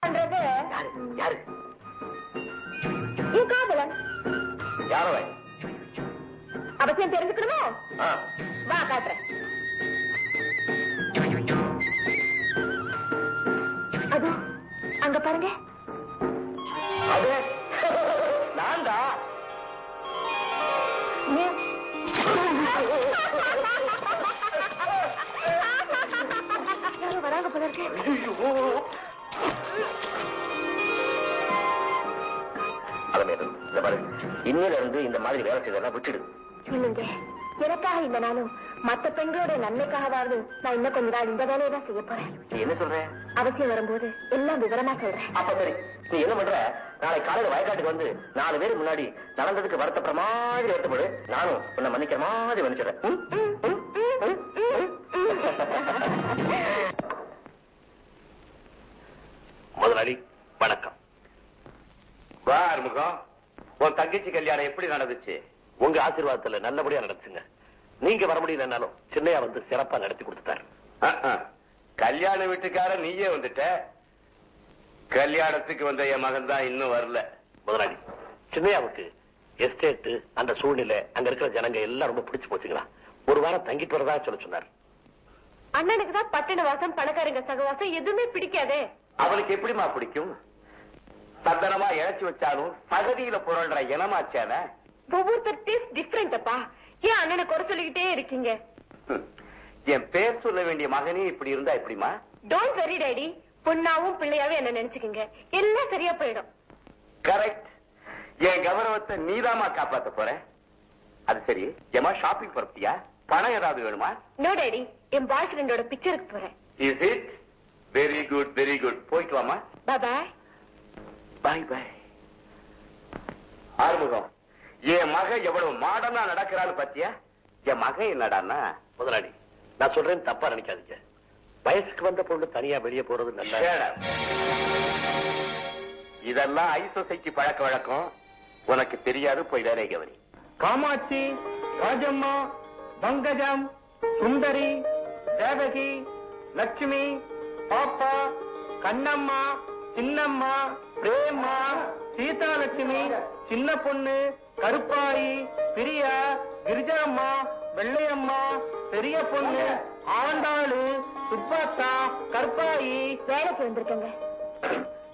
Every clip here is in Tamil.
பண்றது யாரு? என் காதலன். யாரோ? அவசியம் தெரிஞ்சுக்கணுமோ? வா காட்டுறேன். அது அங்க பாருங்க. அது நான் தான். யாரோ வராங்க போல இருக்கு. இன்னில இருந்து இந்த மாதிரி வேலை செய்யறதெல்லாம் விட்டுடு. இல்லைங்க, எனக்காக இந்த நாளும் மற்ற பெண்களோட நன்மைக்காகவாவது நான் இன்னும் கொஞ்ச நாள் இந்த வேலையை தான் செய்ய போறேன். நீ என்ன சொல்ற? அவசியம் வரும்போது எல்லாம் விவரமா சொல்றேன். அப்ப சரி, நீ என்ன பண்ற? நாளை காலையில வயக்காட்டுக்கு வந்து 4 பேருக்கு முன்னாடி நடந்ததுக்கு வருத்தப்படுற மாதிரி வருத்தப்படு. நானும் உன்னை மன்னிக்கிற மாதிரி மன்னிச்சிடறேன். முதலாளி வணக்கம். வா ஆறுமுகம், உன் தங்கச்சி கல்யாணம் எப்படி நடந்துச்சு? உங்க ஆசீர்வாதத்துல நல்லபடியா நடந்துச்சுங்க. நீங்க வர முடியலன்னாலும் சின்னையா வந்து சிறப்பா நடத்தி கொடுத்துட்டாரு. கல்யாண வீட்டுக்கார நீயே வந்துட்ட, கல்யாணத்துக்கு வந்த என் மகன் தான் இன்னும் வரல. முதலாளி, சின்னையாவுக்கு எஸ்டேட், அந்த சூழ்நிலை, அங்க இருக்கிற ஜனங்க எல்லாம் ரொம்ப பிடிச்சு போச்சுங்களா. ஒரு வாரம் தங்கிட்டு வரதா சொல்ல சொன்னார். அண்ணனுக்கு தான் பட்டண வாசம், பணக்காரங்க சகவாசம் எதுவுமே பிடிக்காதே. அவனுக்கு எப்படிமா பிடிக்கும்? சந்தனமா இழைச்சு வச்சாலும் சகதியில புரள்ற இனமாச்சான. ஒவ்வொருத்தர் டேஸ்ட் டிஃபரெண்ட் அப்பா. ஏன் அண்ணனை குறை சொல்லிக்கிட்டே இருக்கீங்க? என் பேர் சொல்ல வேண்டிய மகனே இப்படி இருந்தா எப்படிமா? Don't worry daddy. பொண்ணாவும் பிள்ளையாவும் என்ன நினைச்சுக்கீங்க, எல்லாம் சரியா போயிடும். கரெக்ட். என் கௌரவத்தை நீதாமா காப்பாத்த போற. அது சரி, ஏமா ஷாப்பிங் போறப்பியா? பணம் ஏதாவது வேணுமா? நோ டேடி, என் பாய் ஃப்ரெண்டோட பிக்சருக்கு போறேன். Is it? Very good, very good. போயிட்டு வாமா. Bye bye. Bye bye. Arumugam, என் மக எவ்வளவு மாடனா நடக்கிறான்னு பாத்தியா? என் மகன் என்னடான்னா, முதலாளி நான் சொல்றேன், தப்பா நினைக்காதீங்க. வயசுக்கு வந்த பொண்ணு தனியா வெளியே போறது நல்ல. இதெல்லாம் ஐ சொசைட்டி பழக்க வழக்கம். உனக்கு தெரியாது, போய் வேலை கவனி. காமாட்சி, ராஜம்மா, பங்கஜம், சுந்தரி, தேவகி, லட்சுமி, பாப்பா, கண்ணம்மா, சின்னம்மா, பிரேமா, சீதாலட்சுமி, சின்ன பொண்ணு, கருப்பாயி, பிரியா, கிரிஜாம்மா, வெள்ளையம்மா, பெரிய பொண்ணு, ஆண்டாளு, சுப்பாத்தா, கருப்பாயி. வேலைக்கு வந்திருக்கேங்க.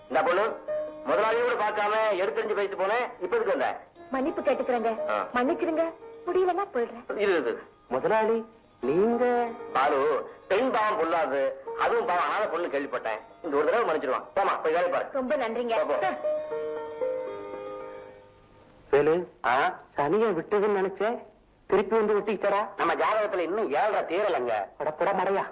இந்த பொண்ணு முதலாளியோட பார்க்காம எடுத்தறிஞ்சு பேசி போனேன். இப்ப இருக்கு வந்த. மன்னிப்பு கேட்டுக்கிறேங்க. மன்னிச்சிருங்க, முடியலன்னா போயிடுறேன். முதலாளி நீங்க பாலு, பெண் பாவம் பொல்லாது, அதுவும் பாவம் ஆன பொண்ணு கேள்விப்பட்டேன். இந்த ஒரு தடவை மன்னிச்சிருவான். போமா, போய் வேலை பாரு. ரொம்ப நன்றிங்க. சனிய விட்டதுன்னு நினைச்சேன், திருப்பி வந்து விட்டுக்கிட்டா. நம்ம ஜாதகத்துல இன்னும் 7 தீரலங்க. பட மடையா.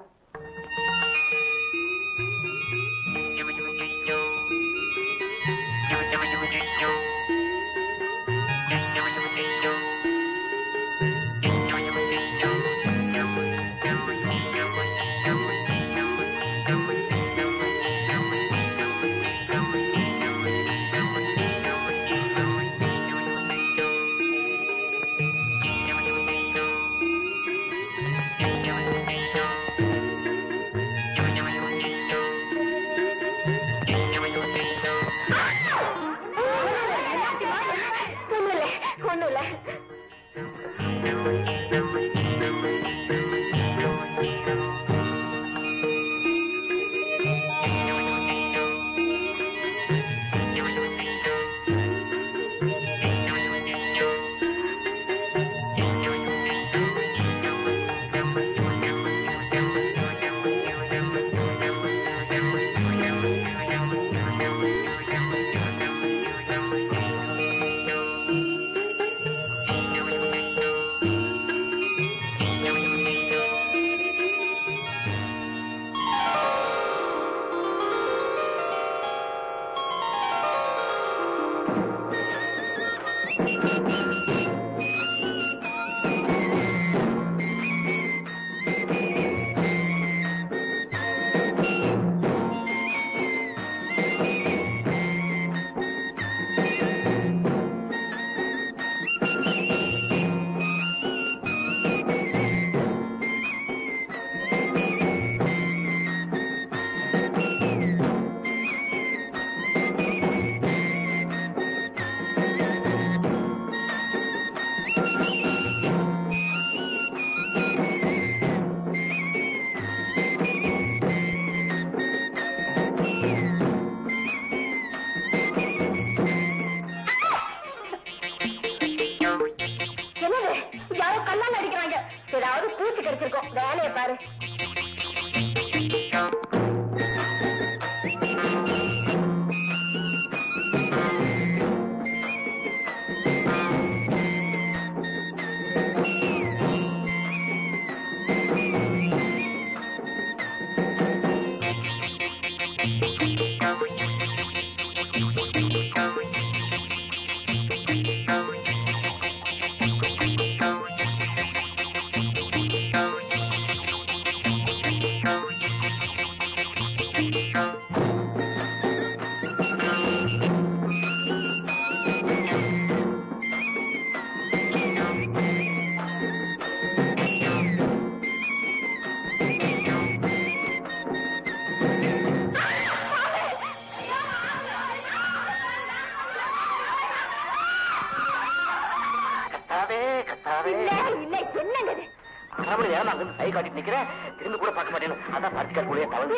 பேசாமல் ஏன் அங்க கை காட்டிட்டு நிக்கிறேன், திரும்பி கூட பார்க்க மாட்டேன்னு அதான் பறிச்சுக்கார் கூட தவறு.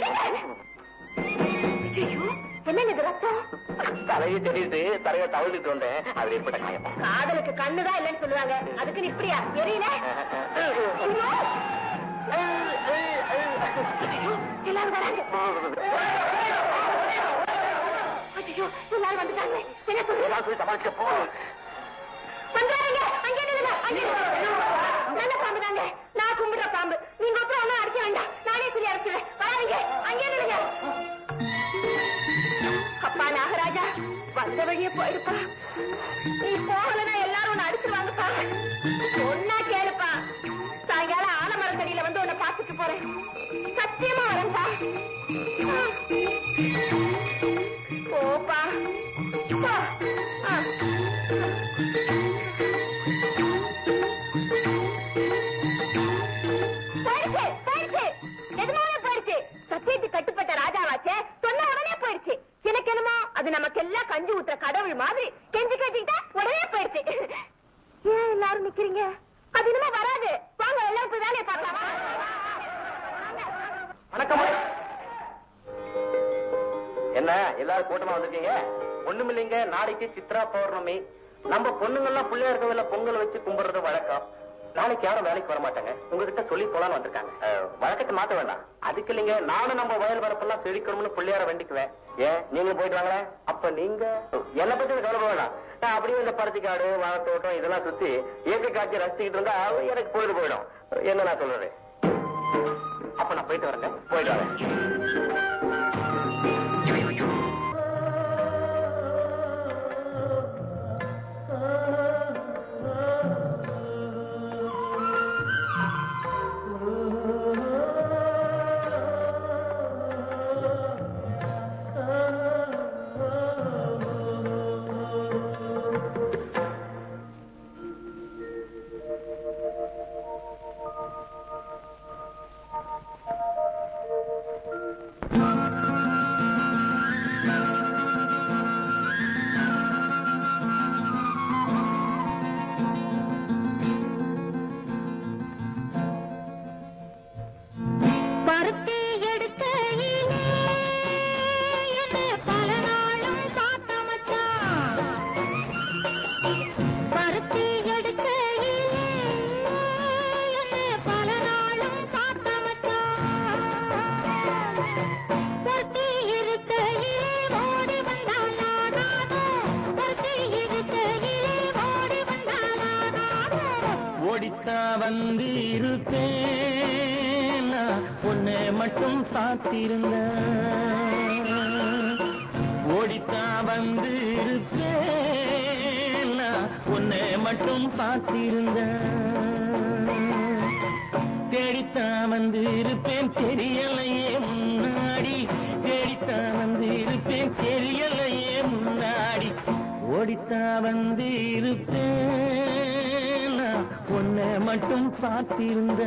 என்னங்க ரத்தம்? தலையை தெரியுது, தலையை தவழ்ந்துட்டு வந்தேன். அது ஏற்பட்ட காயம். காதலுக்கு கண்ணுதான் இல்லைன்னு சொல்லுவாங்க, அதுக்கு இப்படியா தெரியல? எல்லாரும் வராங்க. எல்லாரும் வந்துட்டாங்க. என்ன சொல்லி சமாளிக்க போ. வந்துறாங்க. அங்கே நல்ல பாம்பு தாங்க, நான் கும்பிடுற பாம்பு. நீங்க அப்புறம் ஒன்னும் அடிக்க வேண்டாம், நானே சொல்லி அடிச்சுவேன். வராங்க. அங்கே நில்லுங்க. அப்பா நாகராஜா, வந்த வழியே போயிடுப்பா. நீ போகலன்னா எல்லாரும் உன்னை அடிச்சிருவாங்கப்பா. ஒன்னா கேளுப்பா, சாயங்காலம் ஆலமரத்தடியில வந்து உன்னை பார்த்துட்டு போறேன். சத்தியமா வரேன்ப்பா. போப்பா. சத்தியத்துக்கு கட்டுப்பட்ட ராஜாவாச்சே, சொன்ன உடனே போயிடுச்சு. எனக்கு என்னமோ அது நமக்கெல்லாம் கஞ்சி ஊத்துற கடவுள் மாதிரி கெஞ்சி கேட்டுக்கிட்டா உடனே போயிடுச்சு. ஏன் எல்லாரும் நிக்கிறீங்க? அது என்னமோ வராது. வாங்க எல்லாரும் போய் வேலையை பார்க்கலாம். வணக்கம். என்ன எல்லாரும் கூட்டமா வந்திருக்கீங்க? ஒண்ணுமில்லைங்க, நாளைக்கு சித்ரா பௌர்ணமி. நம்ம பொண்ணுங்கெல்லாம் பிள்ளையார் கோவில்ல பொங்கல் வச்சு கும்பிடுறது வழக்கம். நாளைக்கு யாரும் வேலைக்கு வர மாட்டாங்க, உங்ககிட்ட சொல்லி போலான்னு வந்திருக்காங்க. வழக்கத்தை மாத்த வேண்டாம். அதுக்கு இல்லைங்க, நானும் நம்ம வயல் வரப்பெல்லாம் செழிக்கணும்னு பிள்ளையார வேண்டிக்குவேன். ஏன் நீங்க போயிட்டு வாங்களேன். அப்ப நீங்க என்ன பத்தி கவலை வேண்டாம். நான் அப்படியே இந்த பருத்திக்காடு, வாழைத்தோட்டம் இதெல்லாம் சுத்தி இயற்கை காட்சி ரசிச்சுக்கிட்டு இருந்தா எனக்கு பொழுது போயிடும். என்ன நான் சொல்றது? அப்ப நான் போயிட்டு வரேன். போயிட்டு வரேன். வந்து இருப்பேன், உன்னை மட்டும் பார்த்திருந்த ஓடித்தா வந்து இருப்பேன், உன்னை மட்டும் பார்த்திருந்த தேடித்தா வந்து இருப்பேன், தெரியலையே முன்னாடி தேடித்தா வந்து இருப்பேன், தெரியலையே முன்னாடி ஓடித்தா வந்து இருப்பேன், உன்னை மட்டும் பார்த்திருந்த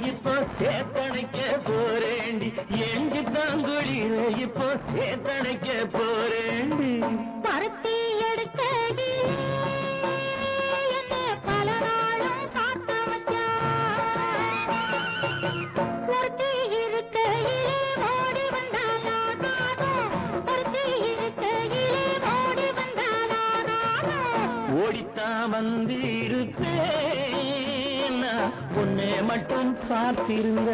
இப்போ சேத்தனைக்க போறேண்டி, என் சித்தாங்குளிர இப்போ சேத்தனைக்க போறேண்டி. பருத்தி எடுக்க பல நாளும் சாத்த பருத்தி இருக்கையிலே ஓடி வந்தாலும் பருத்தி இருக்கையிலே ஓடி வந்தாலும் ஓடித்தான் வந்து இருப்பேன், உன்னை மட்டும் பார்த்திருந்த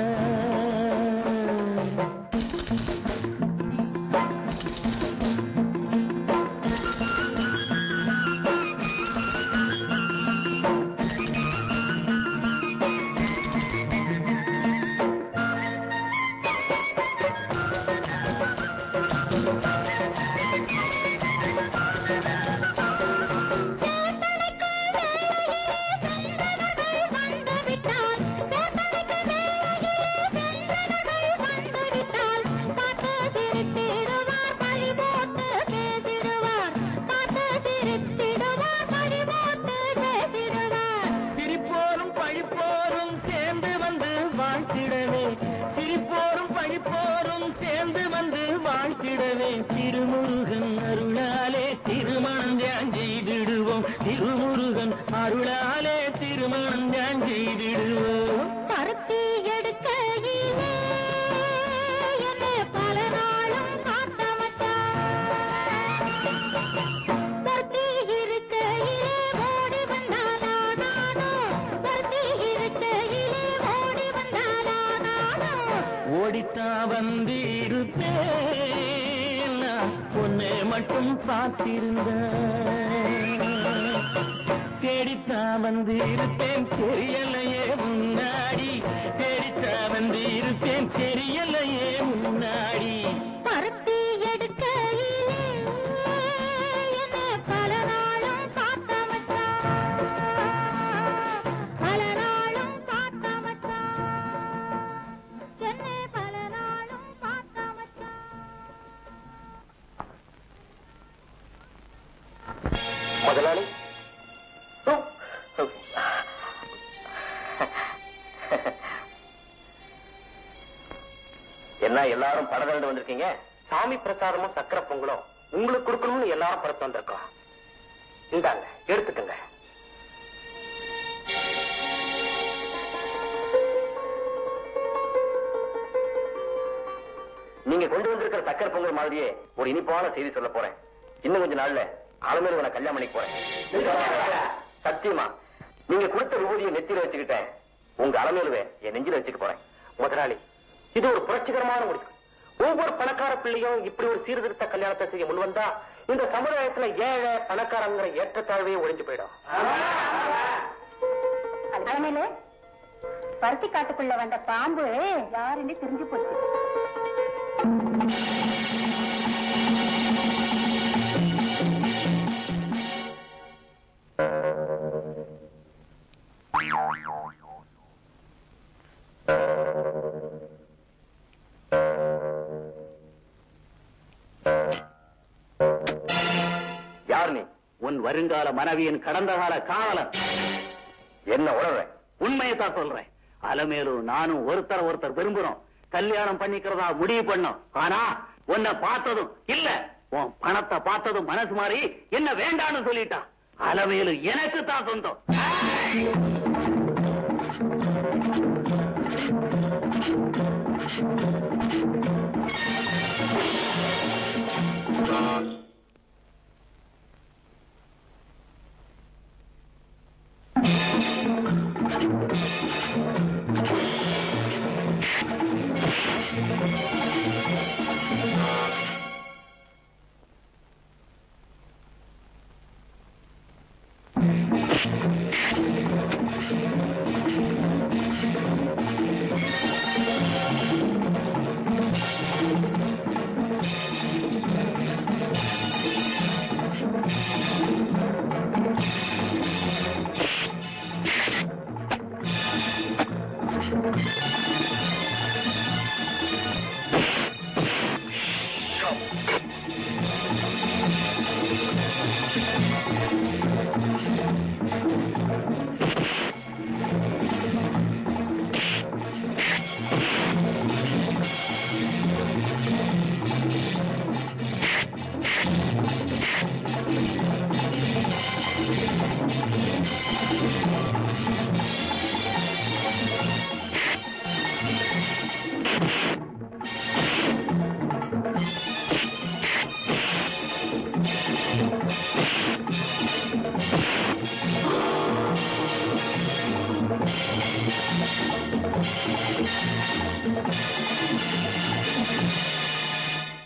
திருமுருகன் அருளாலே திருமணம் நான் செய்திடுவோம். பருத்தி எடுக்கையிலே என்னை பல நாளும் காத்த மச்சான். பருத்தி இருக்கையிலே ஓடி வந்தானா நானோ, பருத்தி இருக்கையிலே ஓடி வந்தானா நானோ. ஓடித்தான் வந்து இருப்பேன் நான் உன்னை மட்டும் பார்த்திருந்தேன். தேடித்தான் வந்து இருப்பேன் தெரியலையே முன்னாடி, தேடித்தான் வந்து இருப்பேன் தெரியலையே முன்னாடி. பருத்தி எடுக்கையிலே என்னை பல நாளும் காத்த மச்சான், பல நாளும் காத்த மச்சான், என்னை பல நாளும் காத்த மச்சான். முதலாளி என்ன எல்லாரும் படம் திரண்டு வந்திருக்கீங்க? சாமி பிரசாதமும் சக்கரை பொங்கலும் உங்களுக்கு கொடுக்கணும்னு எல்லாரும் படத்து வந்திருக்கோம். இந்தாங்க எடுத்துக்கங்க. நீங்க கொண்டு வந்திருக்கிற சக்கரை பொங்கல் மாதிரியே ஒரு இனிப்பான செய்தி சொல்ல போறேன். இன்னும் கொஞ்ச நாள்ல ஆளுமேல நான் கல்யாணம் பண்ணிக்க போறேன். சத்தியமா நீங்க கொடுத்த விபூதியை நெத்தியில வச்சுக்கிட்டேன், உங்க அலமேலுவை என் நெஞ்சில வச்சுக்க போறேன். முதலாளி, இது ஒரு புரட்சிகரமான முடிவு. ஒவ்வொரு பணக்கார பிள்ளையும் இப்படி ஒரு சீர்திருத்த கல்யாணத்தை செய்ய முன் வந்தா இந்த சமுதாயத்துல ஏழை பணக்காரங்கிற ஏற்றத்தாழ்வே ஒழிஞ்சு போயிடும். அலமேலு, பருத்தி காட்டுக்குள்ள வந்த பாம்பு யாருன்னு தெரிஞ்சு போச்சு. யார் நீ? உன் வருங்கால மனைவியின் கடந்த கால காவலன். என்ன உணர்ற? உண்மையை தான் சொல்றேன். அலமேலு நானும் ஒருத்தர் விரும்புறோம், கல்யாணம் பண்ணிக்கிறதா முடிவு பண்ணோம். ஆனா உன்னை பார்த்ததும் இல்ல, உன் பணத்தை பார்த்ததும் மனசு மாறி என்ன வேண்டான்னு சொல்லிட்டான். அலமேலு எனக்கு தான் சொந்தம்.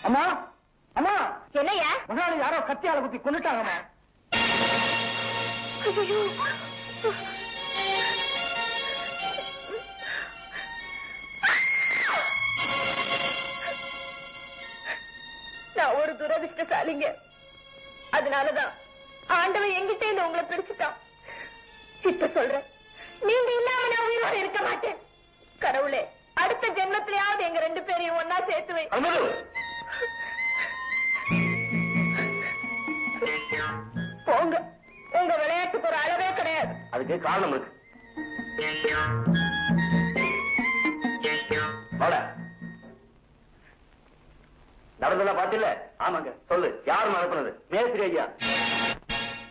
அம்மா அம்மா, என்னையா? முன்னாடி யாரோ கத்தியால குத்தி கொண்டுட்டாங்கம்மா. ஐயோ, நான் ஒரு துரதிருஷ்டசாலிங்க. அதனாலதான் ஆண்டவன் எங்கிட்ட இருந்து உங்களை பிடிச்சிட்டான். இப்ப சொல்றேன், நீங்க இல்லாம நான் உயிரோட இருக்க மாட்டேன். கடவுளே, அடுத்த ஜென்மத்திலேயாவது எங்க ரெண்டு பேரையும் ஒன்னா சேர்த்து வை. போங்க, உங்க விளையாட்டுக்கு ஒரு அளவே கிடையாது. அதுக்கு காரணம் இருக்கு. நடந்ததா பாத்தில? ஆமாங்க. சொல்லு, யாரும் அனுப்புனது? மேஸ்திரி ஐயா.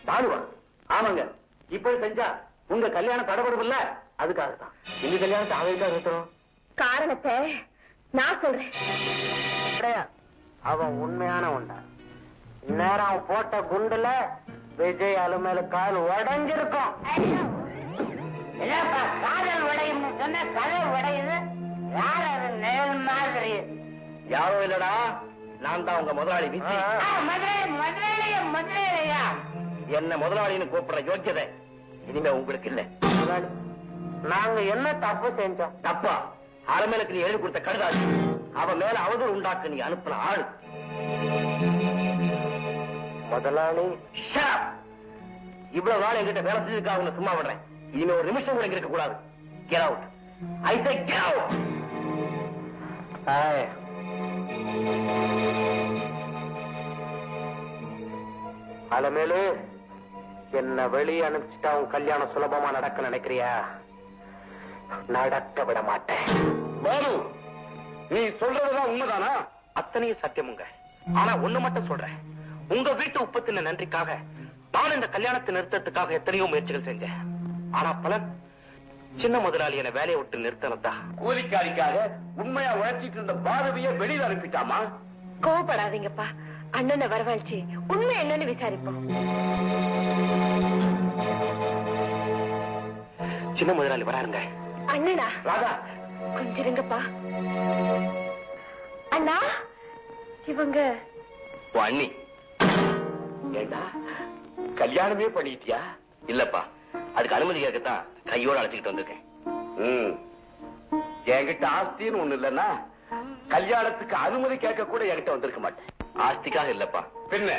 பாலுவா? ஆமாங்க, இப்படி செஞ்சா உங்க கல்யாணம் தடபடும் இல்ல, அதுக்காகத்தான் இந்த கல்யாணத்தை அவருக்காக நிறுத்தணும். காரணத்தை நான் சொல்றேன். அவன் உண்மையான உண்டா? நேரம் அவன் போட்ட குண்டுல விஜய் அலுமேல கால் உடைஞ்சிருக்கும். காதல் உடையும்னு சொன்ன கதை உடையுது. யார் அது? நேல் மாதிரி. யாரோ இல்லடா, நான் தான் உங்க முதலாளி விஜி. முதலாளியா என்ன முதலாளின்னு கூப்பிடுற யோக்கியதை இனிமே உங்களுக்கு இல்ல. நாங்க என்ன தப்பு செஞ்சோம்? தப்பா? அலமேலுக்கு நீ எழுதி கொடுத்த கடுதாசி, அவன் மேல அவதூறு உண்டாக்கு நீ அனுப்பின ஆளு. முதலாளி இவ்வளவு நாள் என்கிட்ட வேலை செஞ்சதுக்காக உன்னை சும்மா விடுறேன். இனிமே ஒரு நிமிஷம் கூட இருக்க கூடாது. Get out. I say get out. Alamelu, என்ன வெளியே அனுப்பிச்சுட்டா உன் கல்யாணம் சுலபமா நடக்க நினைக்கிறியா? நடக்க விட மாட்டேன். பாலு, நீ சொல்றதுதான் உண்மைதானா? அத்தனையும் சத்தியமுங்க. ஆனா ஒண்ணு மட்டும் சொல்றேன், உங்க வீட்டு உப்பத்தின நன்றிக்காக நான் இந்த கல்யாணத்தை நிறுத்தத்துக்காக எத்தனையோ முயற்சிகள் செஞ்சேன். ஆனா பலன் சின்ன முதலாளி என்ன வேலையை விட்டு நிறுத்தினதா. கூலிக்காரிக்காக உண்மையா உழைச்சிட்டு இருந்த பாரதிய வெளியில அனுப்பிட்டாமா? கோவப்படாதீங்கப்பா, அண்ணனை வரவழைச்சு உண்மை என்னன்னு விசாரிப்போம். சின்ன முதலாளி வராருங்க. அண்ணனா? ராதா, கொஞ்சம் இருங்கப்பா. அண்ணா, இவங்க அண்ணி. ஏண்டா கல்யாணமே பண்ணிட்டியா? இல்லப்பா, அதுக்கு அனுமதி கேட்கத்தான் கையோட அழைச்சிக்கிட்டு வந்திருக்கேன். என்கிட்ட ஆஸ்தின்னு ஒண்ணு இல்லன்னா கல்யாணத்துக்கு அனுமதி கேட்க கூட என்கிட்ட வந்திருக்க மாட்டேன். ஆஸ்திக்காக இல்லப்பா, பின்ன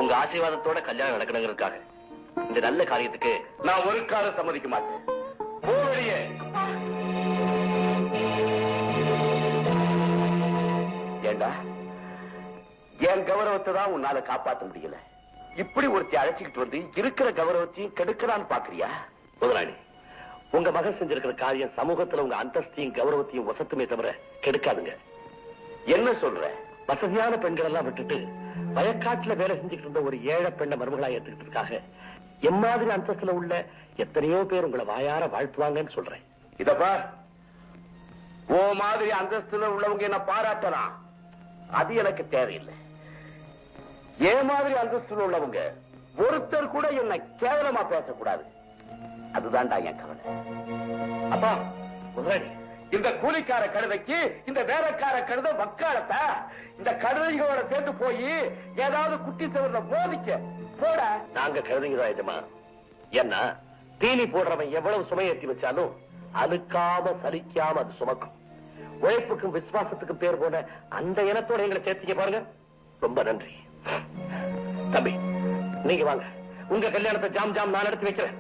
உங்க ஆசீர்வாதத்தோட கல்யாணம் நடக்கணுங்கிறதுக்காக. இந்த நல்ல காரியத்துக்கு நான் ஒரு காலம் சம்மதிக்க மாட்டேன். போவடியே. ஏண்டா என் கௌரவத்தை தான் உன்னால காப்பாற்ற முடியல. இப்படி ஒருத்தி அழைச்சிக்கிட்டு வந்து இருக்கிற கௌரவத்தையும் கெடுக்கலான்னு பாக்குறியா? முதலாளி, உங்க மகன் செஞ்சிருக்கிற காரியம் சமூகத்துல உங்க அந்தஸ்தையும் கௌரவத்தையும் வசத்துமே தவிர கெடுக்காதுங்க. என்ன சொல்ற? வசதியான பெண்கள் எல்லாம் விட்டுட்டு வயக்காட்டுல வேலை செஞ்சுக்கிட்டு இருந்த ஒரு ஏழை பெண்ணை மருமகளா ஏத்துக்கிட்டதுக்காக எம்மாதிரி அந்தஸ்துல உள்ள எத்தனையோ பேர் உங்களை வாயார வாழ்த்துவாங்கன்னு சொல்றேன். இதப்பா, ஓ மாதிரி அந்தஸ்துல உள்ளவங்க என்ன பாராட்டலாம், அது எனக்கு தேவையில்லை. ஏன் மாதிரி அந்தஸ்துல உள்ளவங்க ஒருத்தர் கூட என்ன கேவலமா பேசக்கூடாது. அதுதான்டா என் கவலை. அப்பா முதலாளி, இந்த கூலிக்கார கழுதைக்கு இந்த வேலைக்கார கழுதை வக்காலத்தா? இந்த கழுதைகளோட சேர்ந்து போய் ஏதாவது குட்டி செவர்ல மோதிக்க போட. நாங்க கழுதைங்க ஆயிடுமா? ஏன்னா தீனி போடுறவன் எவ்வளவு சுமையேற்றி வச்சாலும் அழுக்காம சலிக்காம அது சுமக்கும். உழைப்புக்கும் விசுவாசத்துக்கும் பேர் போன அந்த இனத்தோட எங்களை சேர்த்துக்க பாருங்க. ரொம்ப நன்றி. தம்பி, நீங்க வாங்க, உங்க கல்யாணத்தை ஜாம் ஜாம் நான் நடத்தி வைக்கிறேன்.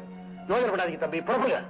யோசனை பண்ணாதீங்க தம்பி, புறப்படுங்க.